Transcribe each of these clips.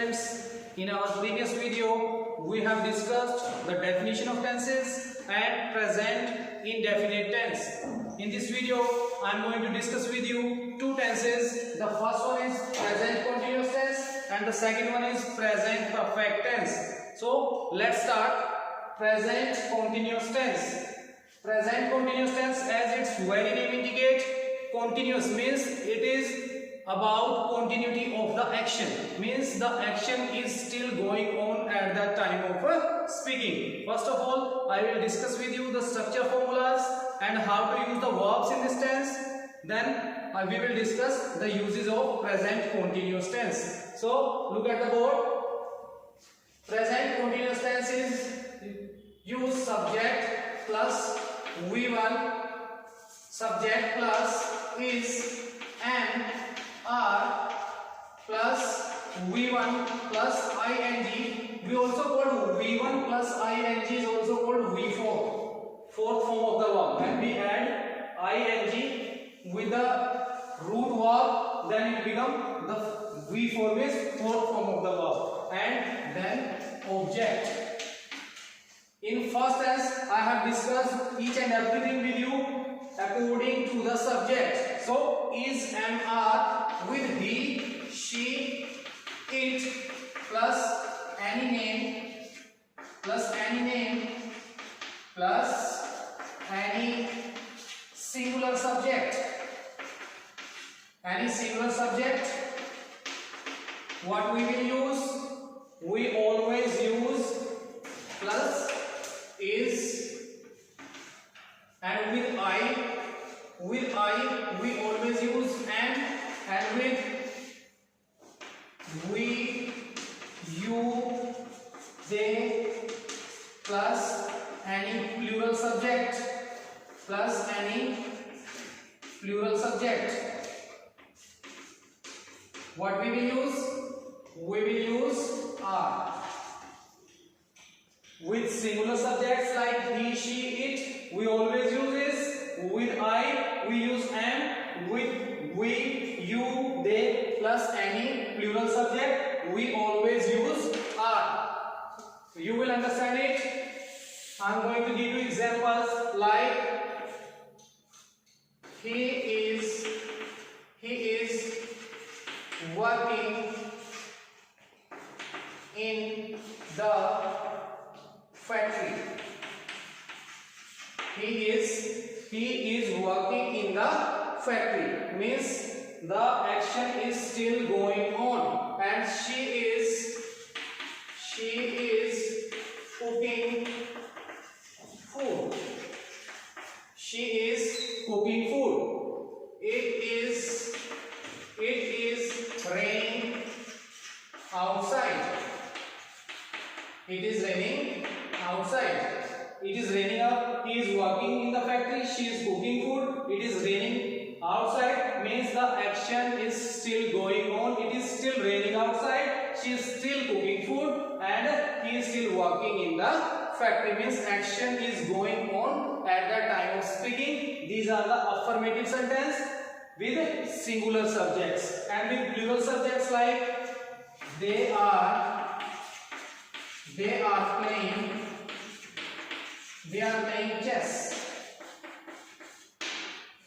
students, in our previous video we have discussed the definition of tenses and present indefinite tense. In this video I am going to discuss with you two tenses. The first one is present continuous tense and the second one is present perfect tense. So let's start. Present continuous tense. Present continuous tense, as its very name indicates, continuous means it is about continuity of the action, means the action is still going on at the time of speaking. First of all, I will discuss with you the structure formulas and how to use the verbs in this tense. Then we will discuss the uses of present continuous tense. So look at the board. Present continuous tense is use subject plus V1, subject plus is, and, are, plus V1 plus ing. We also call V1 plus ing is also called V4, fourth form of the verb. When we add ing with the root verb, then it becomes the V4 means fourth form of the verb, and then object. In first tense, I have discussed each and everything with you according to the subject. So, is and are with he, she, it, plus any name, plus any singular subject. Any singular subject. What we will use? We always use plus is, and with I we always use and with we, you, they, plus any plural subject, What we will use? We will use are. With singular subjects like he, she, it, we always use is. With I, we use am. With we, you, they, plus any plural subject, we always use are. You will understand it. I am going to give you examples like he is working in the factory. He is working in the factory, means the action is still going on, and she is cooking food. She is cooking food. It is raining outside. It is raining outside. It is raining up. He is working in the factory. She is cooking food. It is raining outside means the action is still going on. It is still raining outside. She is still cooking food and he is still working in the factory, means action is going on at the time of speaking. These are the affirmative sentence with singular subjects, and with plural subjects like they are playing chess.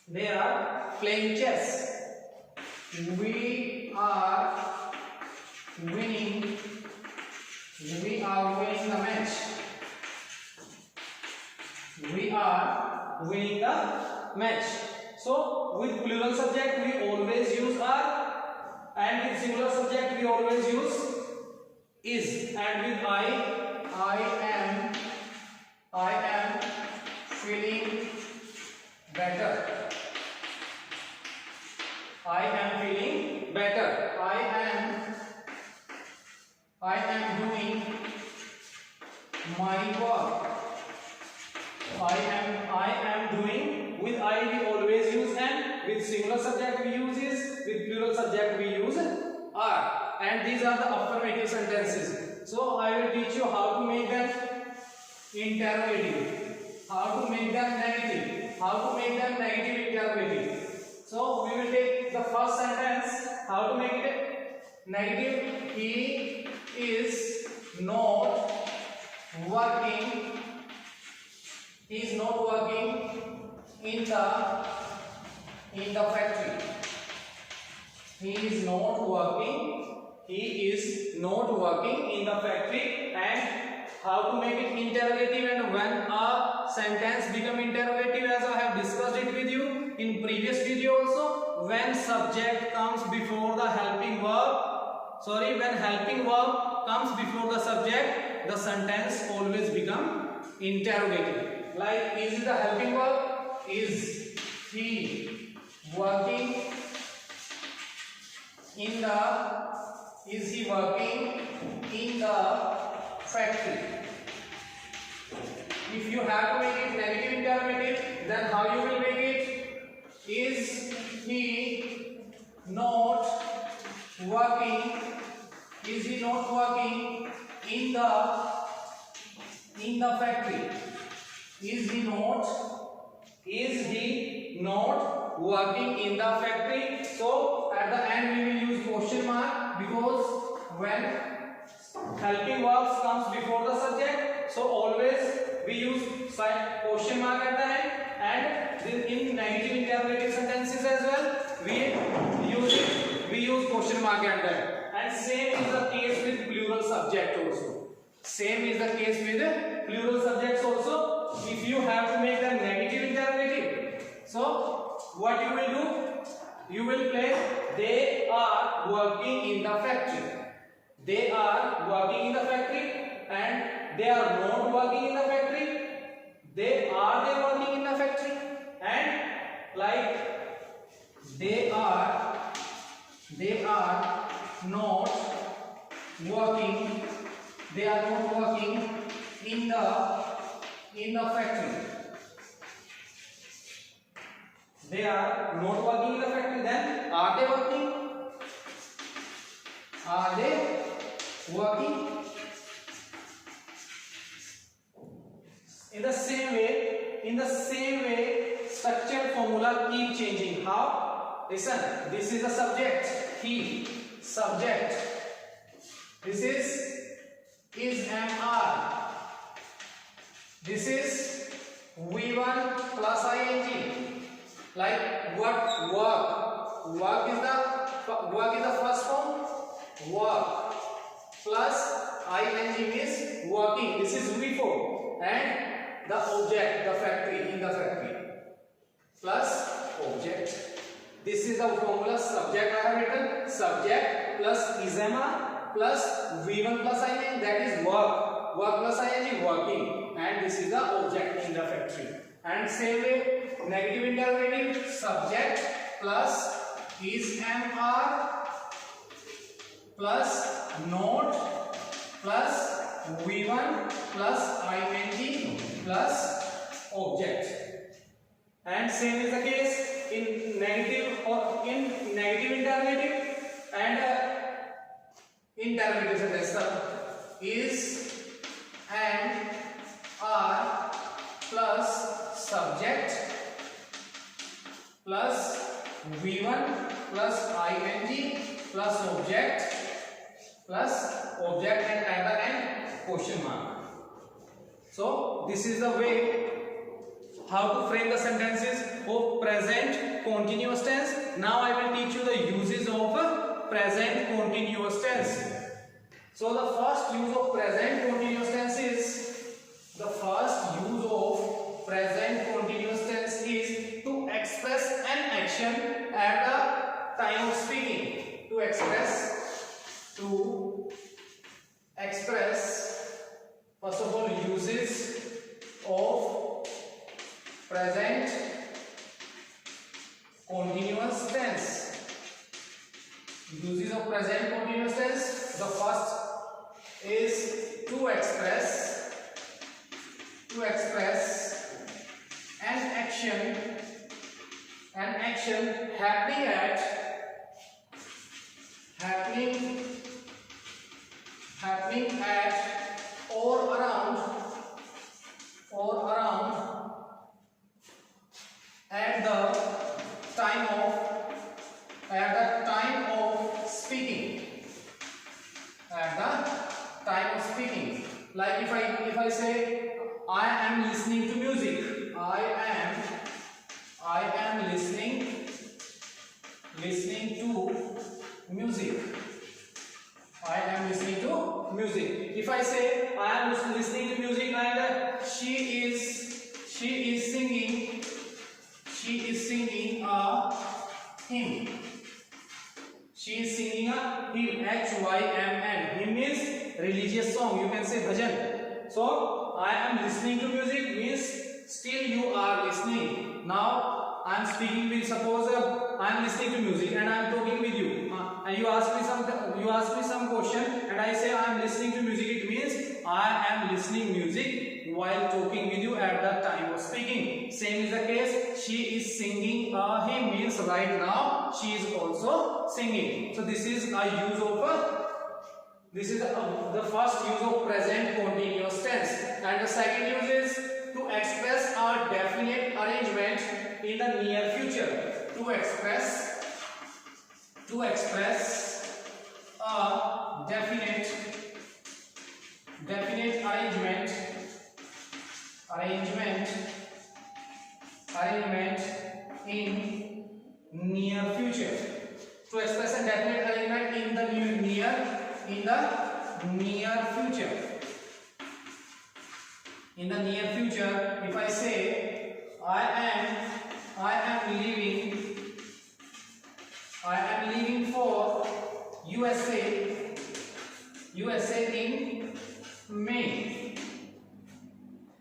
They are playing chess. We are winning. We are winning the match. We are winning the match. So with plural subject we always use are, and with singular subject we always use is, and with I am feeling better. I am feeling better. I am doing my work. I am doing. With I we always use and, with singular subject we use is, with plural subject we use are, and these are the affirmative sentences. So I will teach you how to make them interrogative, how to make them negative, how to make them negative interrogative. So we will take the first sentence. How to make it Negative, he is not working. He is not working in the factory. He is not working. He is not working in the factory. And how to make it interrogative, and when a sentence become interrogative, as I have discussed it with you in previous video also, when subject comes before the helping verb. Sorry, when helping verb comes before the subject, the sentence always become interrogative. Like, is the helping verb? Is he working in the? Is he working in the factory? If you have to make it negative interrogative, then how you will make it? Is he not working? Is he not working in the factory? Is he not working in the factory? So at the end we will use question mark, because when helping verbs comes before the subject, so always we use question mark at the end, and in negative interrogative sentences as well we use question mark at the end. And same is the case with plural subject also. Same is the case with plural subjects also. If you have to make the negative interrogative, so what you will do? You will place they are working in the factory. They are working in the factory, and they are not working in the factory. They working in the factory, and like they are not working. They are not working in the factory. They are not working in the factory. Then are they working? Are they working? In the same way, structured formula keep changing. How? Listen, this is the subject, he, subject. This is MR. This is V1 plus ing. Like what? Work. Work is the first form. Work plus ing is working. This is V4, and the object, the factory, in the factory, plus object. This is the formula. Subject I have written. Subject plus is MR plus V1 plus ing, that is work. Work plus ing, working. And this is the object in the factory. And same way, negative interrogative, subject plus is MR plus not plus V1 plus ing plus object. And same is the case in negative interrogative and interrogative sentence. Is and are plus subject plus V1 plus ing plus object and at the end question mark. So this is the way how to frame the sentences of present continuous tense. Now I will teach you the uses of present continuous tense. So the first use of present continuous tense is to express an action at the time of speaking. To express first of all uses of present continuous tense. Uses of present continuous tense. The first is to express an action happening at or around at the time of speaking. at the time of speaking. Like if I say I am listening to music, I am listening to music. I am listening to music. If I say I am listening to music and she is singing a hymn. She is singing a hymn. HYMN. Hymn is religious song. You can say bhajan. So I am listening to music means still you are listening. Now I am speaking with, suppose I am listening to music and I am talking with you. And you ask me some question and I say I am listening to music. It means I am listening music while talking with you at the time of speaking. Same is the case. She is singing a hymn means right now she is also singing. So this is a use of the first use of present continuous tense, and the second use is to express a definite arrangement in the near future. To express a definite arrangement in near future. To express a definite arrangement in the near future. In the near future, if I say I am leaving for USA in May.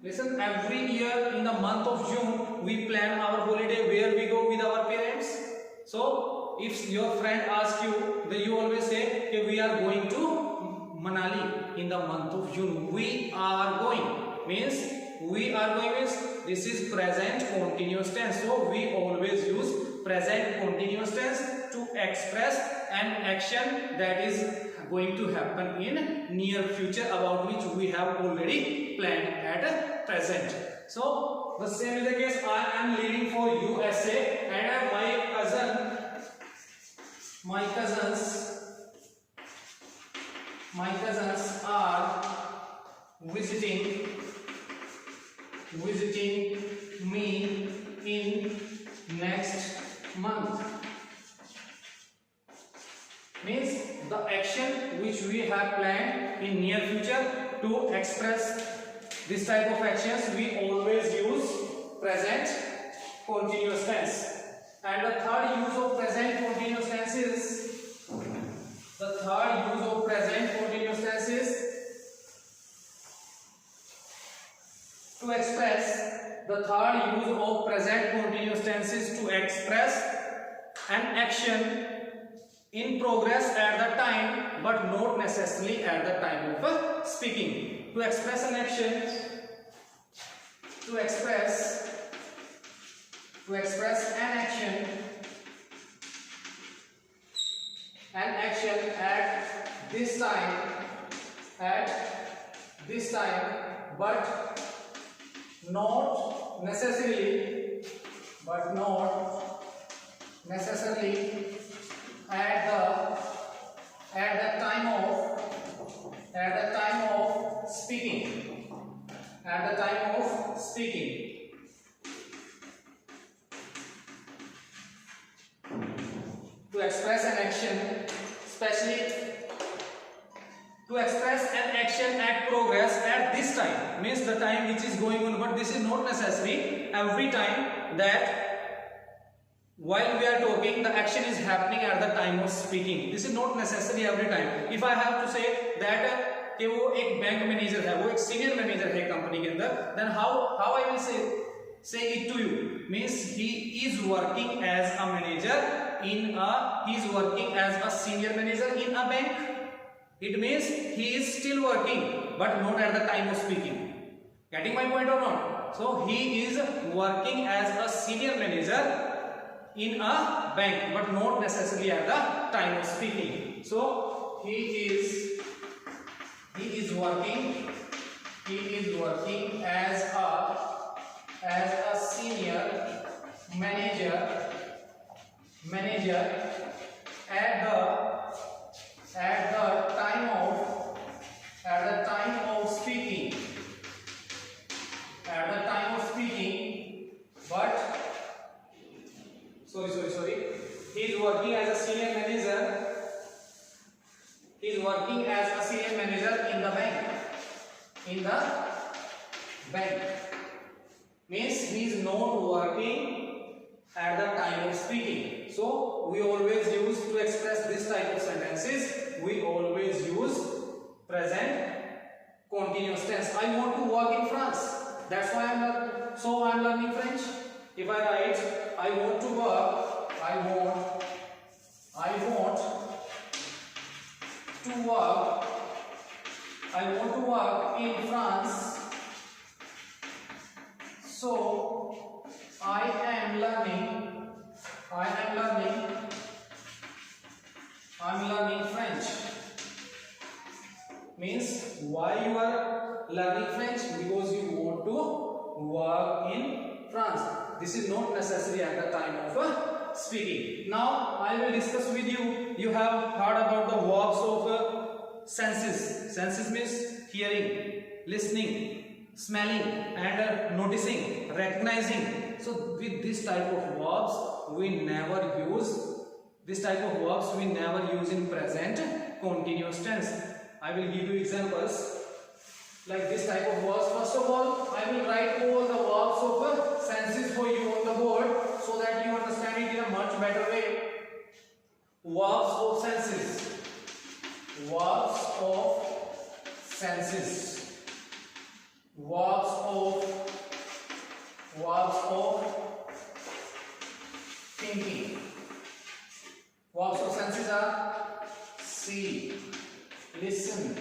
Listen, every year in the month of June we plan our holiday where we go with our parents. So if your friend asks you, then you always say, okay, we are going to Manali in the month of June. We are going means this is present continuous tense. So we always use present continuous tense to express an action that is going to happen in near future about which we have already planned at present. So the same is the case. I am leaving for USA and my cousins are visiting me in next month. Means the action which we have planned in near future. To express this type of actions we always use present continuous tense. And the third use of present continuous tense is to express an action in progress at the time but not necessarily at the time of speaking. To express an action at this time but not necessarily at the time of speaking. To express an action, especially to express an action at progress at this time means the time which is going on, but this is not necessary every time that while we are talking the action is happening at the time of speaking. This is not necessary every time. If I have to say that कि वो एक bank manager है, वो एक senior manager है company के अंदर, then how I will say it to you means he is working as a manager he is working as a senior manager in a bank. It means he is still working but not at the time of speaking. Getting my point or not? So he is working as a senior manager in a bank but not necessarily at the time of speaking. So he is working as a senior manager at the time of He is working as a senior manager in the bank. In the bank means he is not working at the time of speaking. So we always use, to express this type of sentences, we always use present continuous tense. I want to work in France. That's why I'm learning French. If I write I want to work, I want to work in France. So I am learning French. Means why you are learning French? Because you want to work in France. This is not necessary at the time of speaking. Now I will discuss with you. You have heard about the verbs of senses. Senses means hearing, listening, smelling, and noticing, recognizing. So with this type of verbs, we never use in present continuous tense. I will give you examples like this type of verbs. First of all, I will write all the verbs of senses for you on the board so that you understand it in a much better way. Verbs of senses. Verbs of senses. Verbs of thinking. Verbs of senses are see, listen,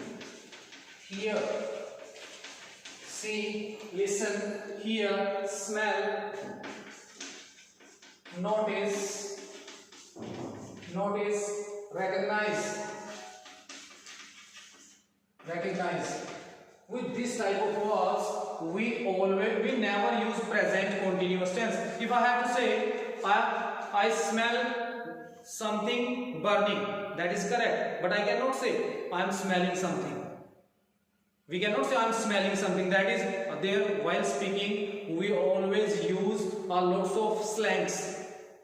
hear. See, listen, hear, smell, notice, recognize. With this type of verbs, we never use present continuous tense. If I have to say, I smell something burning, that is correct. But I cannot say, I am smelling something. We cannot say I am smelling something. That is there while speaking. We always use lots of slangs.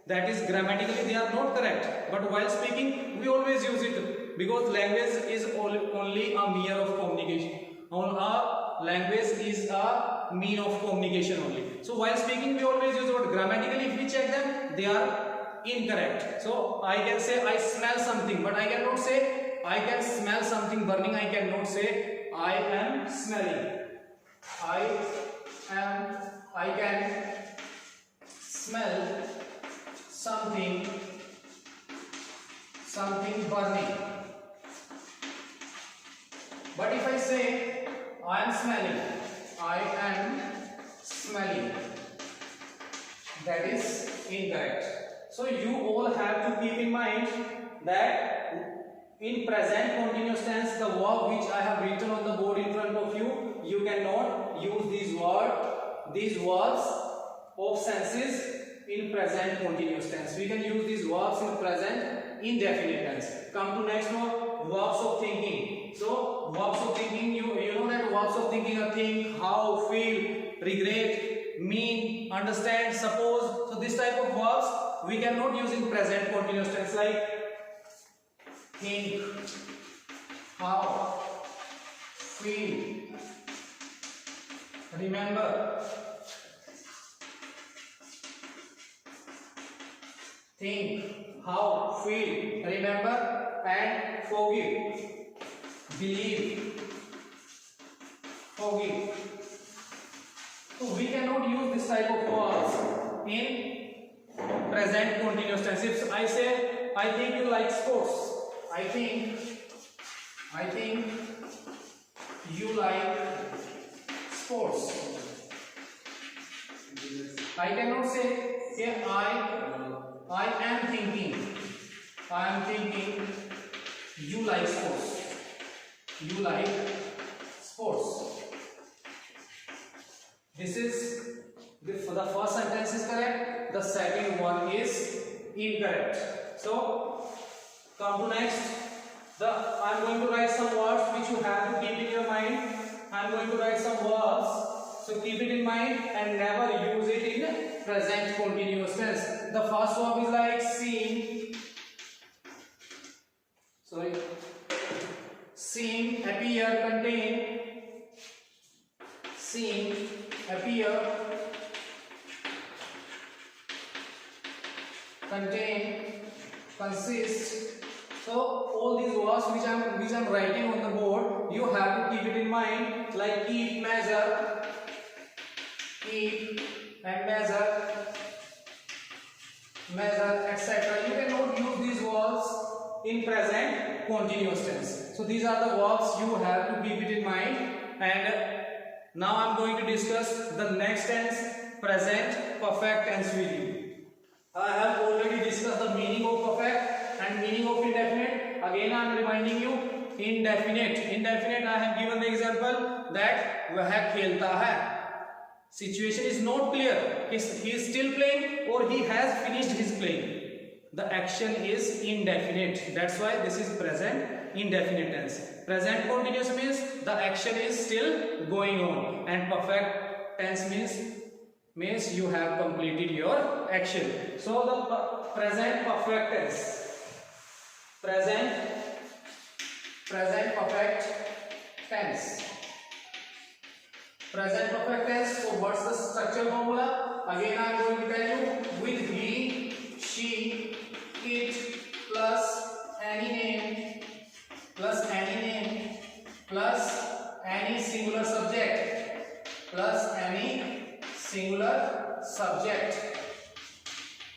That is grammatically they are not correct. But while speaking, we always use it because language is only a mean of communication. Our language is a mean of communication only. So while speaking, we always use the word. Grammatically, if we check them, they are incorrect. So I can say I smell something, but I cannot say I can smell something burning. I cannot say I am smelling. I can smell something burning. But if I say I am smelling, that is incorrect. So you all have to keep in mind that in present continuous tense, the verb which I have written on the board in front of you, you cannot use these verbs of senses in present continuous tense. We can use these verbs in present indefinite tense. Come to next one, verbs of thinking. So verbs of thinking, you know that verbs of thinking are think, how, feel, regret, mean, understand, suppose. So this type of verbs we cannot use in present continuous tense, like think, how, feel, remember. Think, how, feel, remember, and forgive. Believe, forgive. So we cannot use this type of verbs in present continuous tense. If I say, I think you like sports. I think you like sports. I cannot say, I am thinking you like sports. You like sports. This is the first sentence is correct. The second one is incorrect. So come to next. I am going to write some words which you have to keep in your mind. I am going to write some words. So keep it in mind and never use it in present continuous tense. The first verb is like seeing. Sorry. seem, appear, contain, seem, appear, contain, consist. So all these words which I'm writing on the board, you have to keep it in mind, like keep, measure, keep and measure, etc. You cannot use these words in present continuous tense. So these are the words you have to keep it in mind. And now I'm going to discuss the next tense, present perfect tense with you. I have already discussed the meaning of perfect and meaning of indefinite. Again I am reminding you, indefinite I have given the example that वह खेलता है. Situation is not clear, he is still playing or he has finished his playing. The action is indefinite, that's why this is present indefinite tense. Present continuous means the action is still going on, and perfect tense means you have completed your action. So the present perfect tense, present perfect tense. Present perfect tense. So what's the structure formula? Again I am going to tell you, with he, she, it plus any name plus any singular subject plus any singular subject.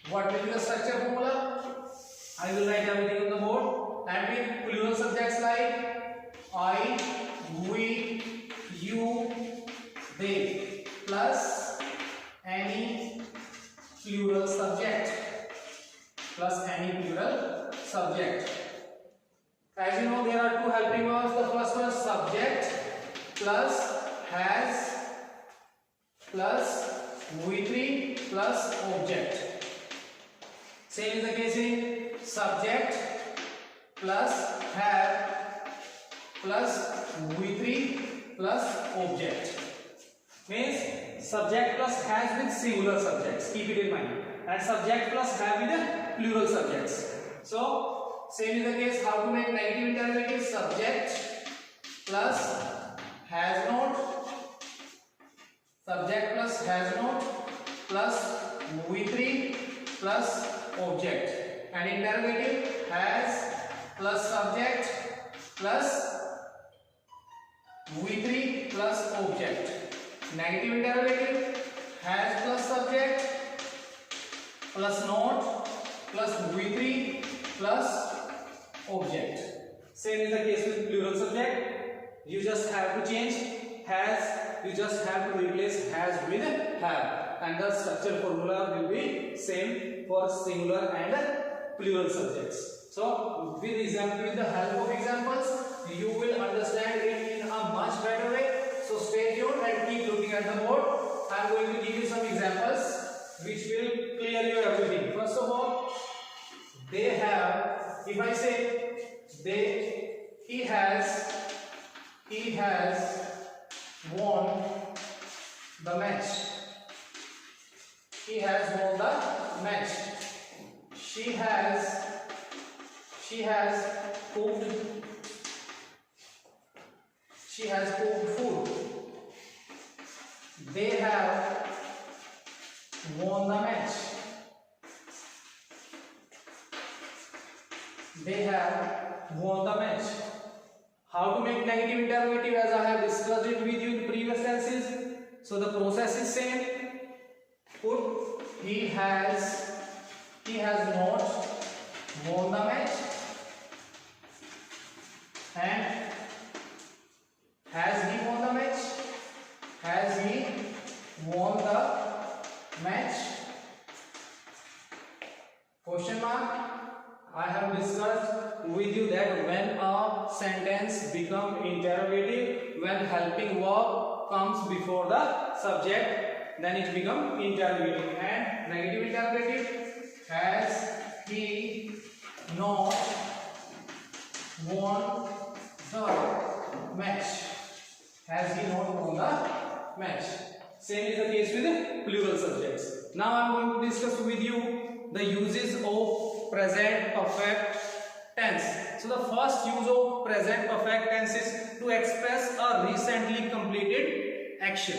What will be the structure formula? I will write everything on the board. And with plural subjects like I, we, you, they, plus any plural subject, As you know, there are two helping verbs. The first one subject plus has plus V3 plus object. Same is the case in subject plus have plus V3 plus object. Means subject plus has with singular subjects, keep it in mind, and subject plus have with plural subjects. So same is the case. How to make negative interrogative? Subject plus has not, subject plus has not plus V3 plus object, and interrogative has plus subject plus V3 plus object. Negative interrogative has plus subject plus not plus V3 plus object. Same is the case with plural subject. You just have to change has, you just have to replace has with have, and the structure formula will be same for singular and plural subjects. So with the help of examples, you will understand it in a much better way. So stay tuned and keep looking at the board. I am going to give you some examples which will clear you everything. First of all, they have, if I say he has won the match. He has won the match. She has cooked food. They have won the match. They have won the match. How to make negative interrogative, as I have discussed it with you in previous tenses. So the process is same. Put he has not won the match, and has he won the match? Has he won the match? Question mark. I have discussed with you that when a sentence becomes interrogative, when helping verb comes before the subject, then it becomes interrogative. And negative interrogative, has he not won the match? Has he not won the match? Same is the case with plural subjects. Now I am going to discuss with you the uses of present perfect tense. So the first use of present perfect tense is to express a recently completed action.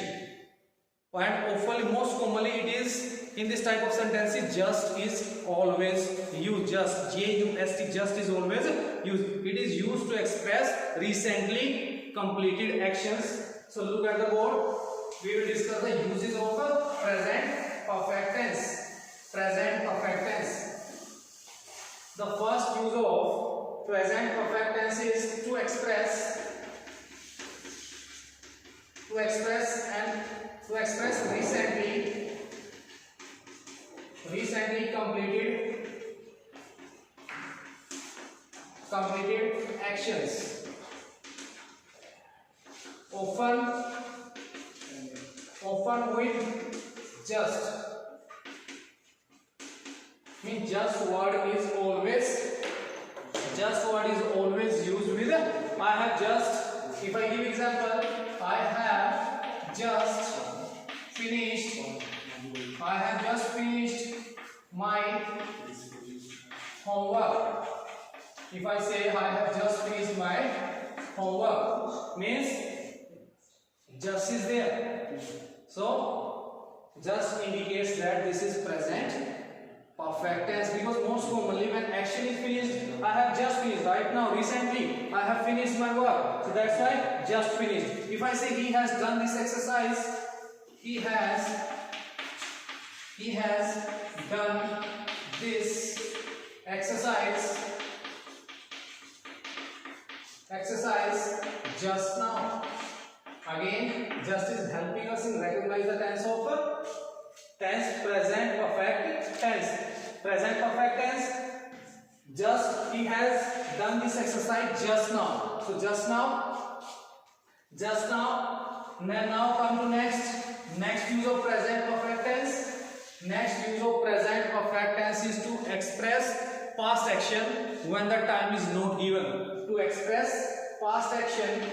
And often, most commonly, it is in this type of sentences, just is always used. Just, J-U-S-T, just is always used. It is used to express recently completed actions. So look at the board. We will discuss the uses of the present perfect tense. Present perfect tense. The first use of present perfect tense is to express recently completed actions. Often with just. Means just word is always used with I have just. If I give example, I have just finished my homework. If I say I have just finished my homework, means just is there. So just indicates that this is present perfect tense, because most commonly when action is finished, I have just finished right now, recently I have finished my work, so that's why just finished. If I say he has done this exercise, he has done this exercise just now. Again, just is helping us in recognize the tense of present perfect tense. Present perfect tense, just he has done this exercise just now. So just now. Now come to next use of present perfect tense. Next use of present perfect tense is to express past action when the time is not given. To express past action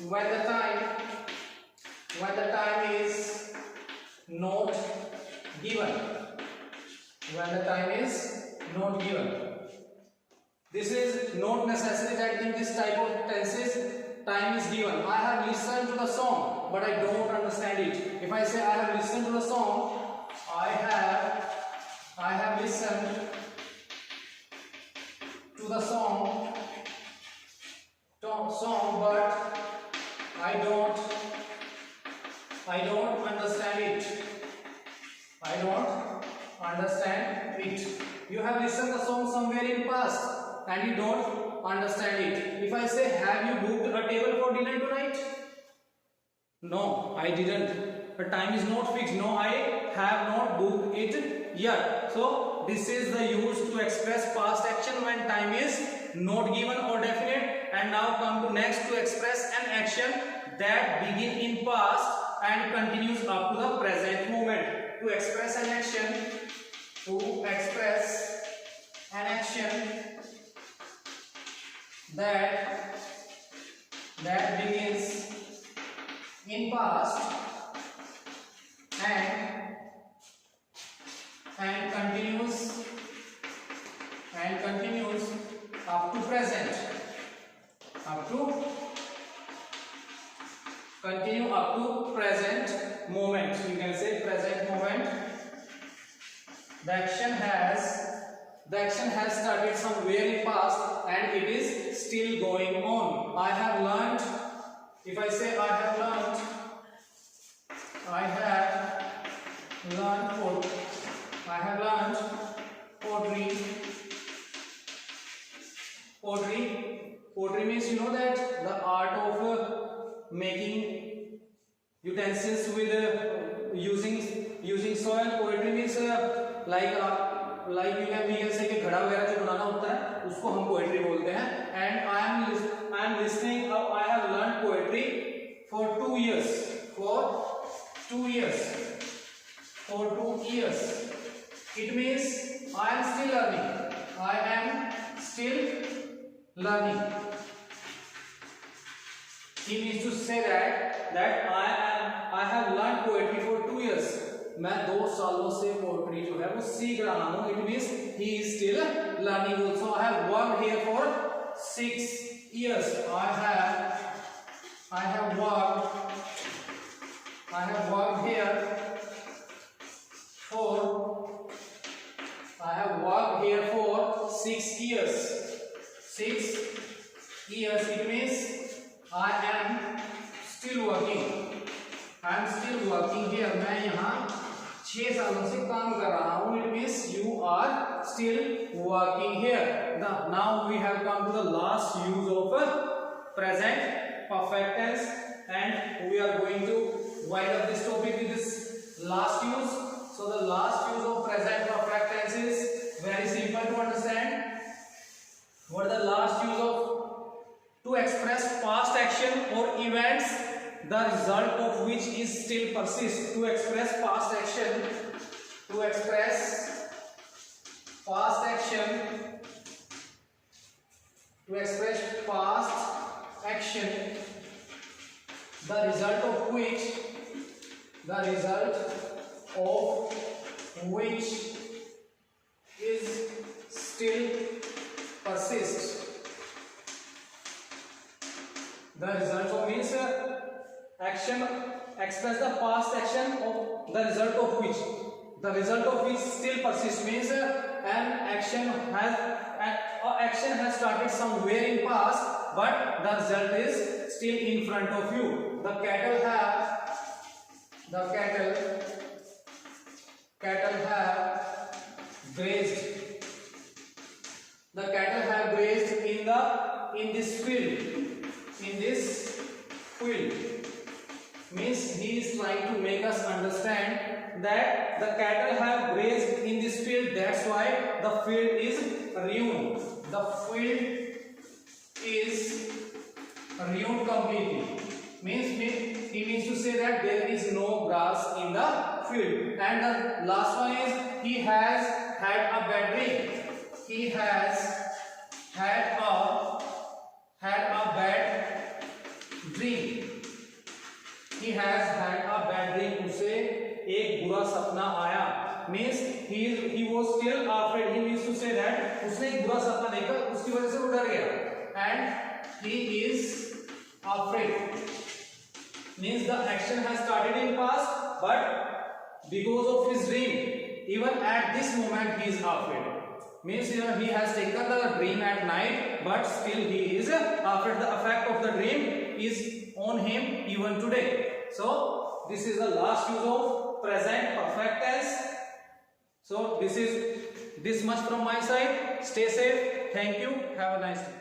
when the time is not given. This is not necessary that in this type of tenses time is given. I have listened to the song, but I don't understand it. If I say I have listened to the song, I have listened to the song, but I don't understand it. You have listened the song somewhere in past and you don't understand it. If I say, have you booked a table for dinner tonight? No, I didn't. The time is not fixed. No, I have not booked it yet. So this is the use to express past action when time is not given or definite. And now come to next, to express an action that begin in past and continues up to the present moment. To express an action that begins in past and continues up to present. Continue up to present moment. You can say present moment. The action has started somewhere in past and it is still going on. I have learned. If I say I have learned pottery. Pottery means, you know, that the art of making utensils with using soil. Pottery means like we can say कि घड़ा वगैरह जो बनाना होता है उसको हम poetry बोलते हैं. And I am listening how I have learned poetry for 2 years. For 2 years. It means I am still learning. He means to say that I have learned poetry for 2 years. मैं 2 सालों से poetry जो है वो सीख रहा हूं. It means he is still learning also. I have worked here for 6 years. I have worked here for 6 years. 6 years. It means I am still working. Here. मैं यहाँ 6 सालों से काम कर रहा हूँ. It means you are still working here. Now we have come to the last use of present perfect tense, and we are going to wind up this topic with this last use. So the last use of present perfect tense is very simple to understand. What is the last use of? To express past action or events the result of which is still persist. To express past action the result of which is still persist. The result of means action, express the past action of the result of which still persists. Means an action has started somewhere in past, but the result is still in front of you. The cattle have grazed. The cattle have grazed in this field. Means he is trying to make us understand that the cattle have grazed in this field. That's why the field is ruined. The field is ruined completely. Means he means to say that there is no grass in the field. And the last one is he has had a bad dream. He has had a bad dream. He has had a bad dream. उसे एक बुरा सपना आया. Means he was still afraid. He means to say that उसने एक बुरा सपना देखा, उसकी वजह से वो डर गया. And he is afraid. Means the action has started in past, but because of his dream, even at this moment he is afraid. Means he has taken the dream at night, but still he is afraid. The effect of the dream is on him even today. So this is the last use of present perfect tense. So this much from my side. Stay safe. Thank you. Have a nice day.